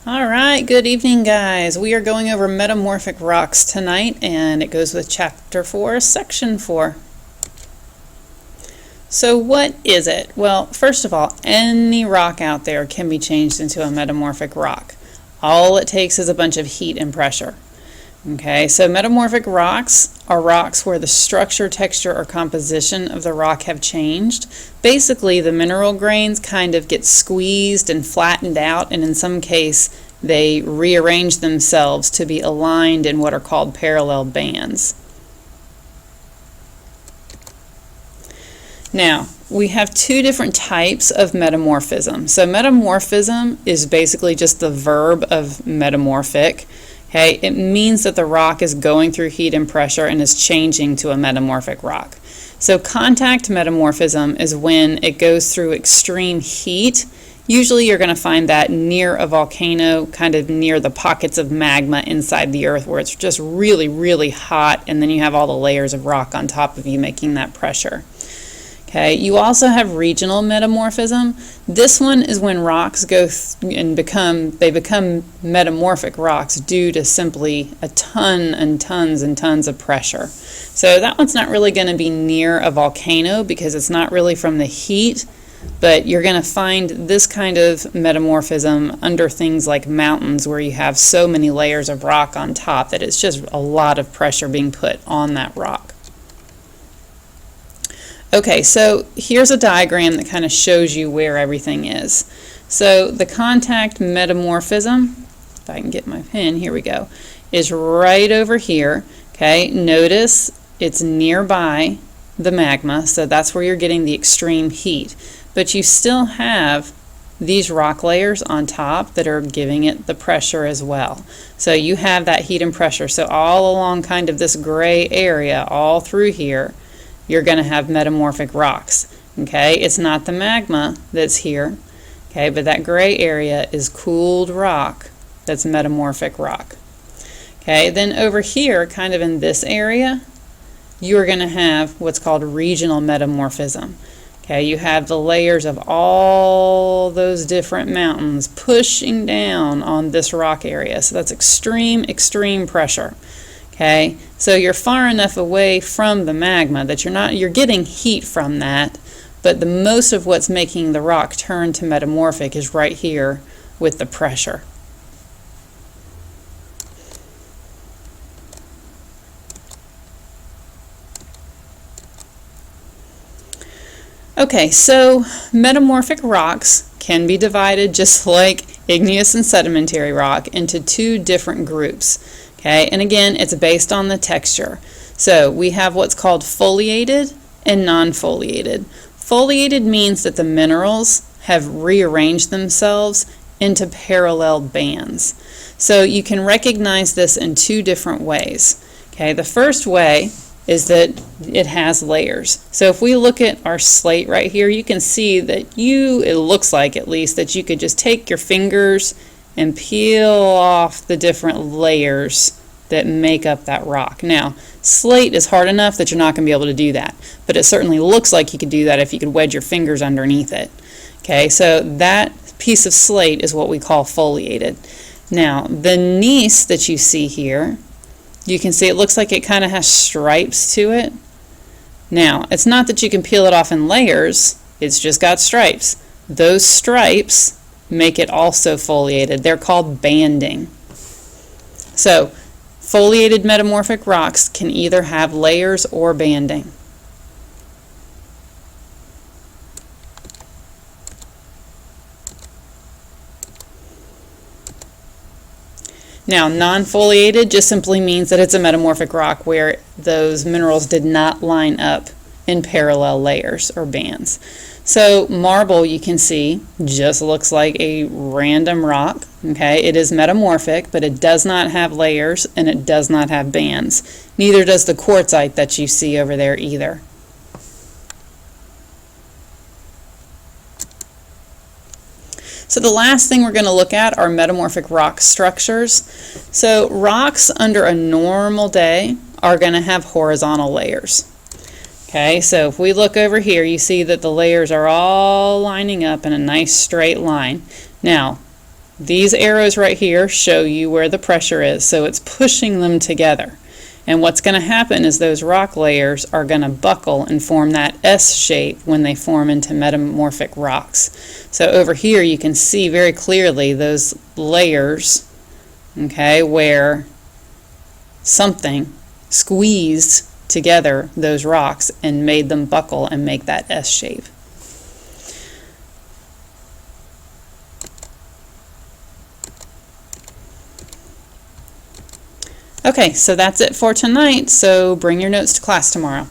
All right, good evening, guys. We are going over metamorphic rocks tonight, and it goes with Chapter 4, Section 4. So what is it? Well, first of all, any rock out there can be changed into a metamorphic rock. All it takes is a bunch of heat and pressure. Okay, so metamorphic rocks are rocks where the structure, texture, or composition of the rock have changed. Basically, the mineral grains kind of get squeezed and flattened out, and in some case, they rearrange themselves to be aligned in what are called parallel bands. Now, we have two different types of metamorphism. So metamorphism is basically just the verb of metamorphic. Okay, it means that the rock is going through heat and pressure and is changing to a metamorphic rock. So contact metamorphism is when it goes through extreme heat. Usually you're going to find that near a volcano, kind of near the pockets of magma inside the earth where it's just really, really hot, and then you have all the layers of rock on top of you making that pressure. Okay, you also have regional metamorphism. This one is when rocks go and become metamorphic rocks due to simply a ton and tons and tons of pressure. So that one's not really going to be near a volcano because it's not really from the heat, but you're going to find this kind of metamorphism under things like mountains where you have so many layers of rock on top that it's just a lot of pressure being put on that rock. Okay, so here's a diagram that kind of shows you where everything is. So the contact metamorphism, if I can get my pen, here we go, is right over here. Okay, notice it's nearby the magma, so that's where you're getting the extreme heat. But you still have these rock layers on top that are giving it the pressure as well. So you have that heat and pressure. So all along kind of this gray area, all through here, you're going to have metamorphic rocks. Okay, it's not the magma that's here, okay, but that gray area is cooled rock that's metamorphic rock. Okay, then over here, kind of in this area, you're going to have what's called regional metamorphism. Okay, you have the layers of all those different mountains pushing down on this rock area. So that's extreme, extreme pressure. Okay, so you're far enough away from the magma that you're getting heat from that, but the most of what's making the rock turn to metamorphic is right here with the pressure. Okay, so metamorphic rocks can be divided just like igneous and sedimentary rock into two different groups. Okay, and again, it's based on the texture. So we have what's called foliated and non-foliated. Foliated means that the minerals have rearranged themselves into parallel bands. So you can recognize this in two different ways. Okay, the first way is that it has layers. So if we look at our slate right here, you can see that it looks like at least, that you could just take your fingers and peel off the different layers that make up that rock. Now, slate is hard enough that you're not going to be able to do that, but it certainly looks like you could do that if you could wedge your fingers underneath it. Okay, so that piece of slate is what we call foliated. Now, the gneiss that you see here, you can see it looks like it kind of has stripes to it. Now, it's not that you can peel it off in layers, it's just got stripes. Those stripes make it also foliated. They're called banding. So, foliated metamorphic rocks can either have layers or banding. Now, non-foliated just simply means that it's a metamorphic rock where those minerals did not line up in parallel layers or bands. So marble, you can see, just looks like a random rock. Okay, it is metamorphic, but it does not have layers and it does not have bands. Neither does the quartzite that you see over there either. So the last thing we're going to look at are metamorphic rock structures. So rocks under a normal day are going to have horizontal layers. Okay, so if we look over here, you see that the layers are all lining up in a nice straight line. Now, These arrows right here show you where the pressure is, so it's pushing them together. And what's going to happen is those rock layers are going to buckle and form that S shape when they form into metamorphic rocks. So over here you can see very clearly those layers, okay, where something squeezed together those rocks and made them buckle and make that S shape. Okay, so that's it for tonight, so bring your notes to class tomorrow.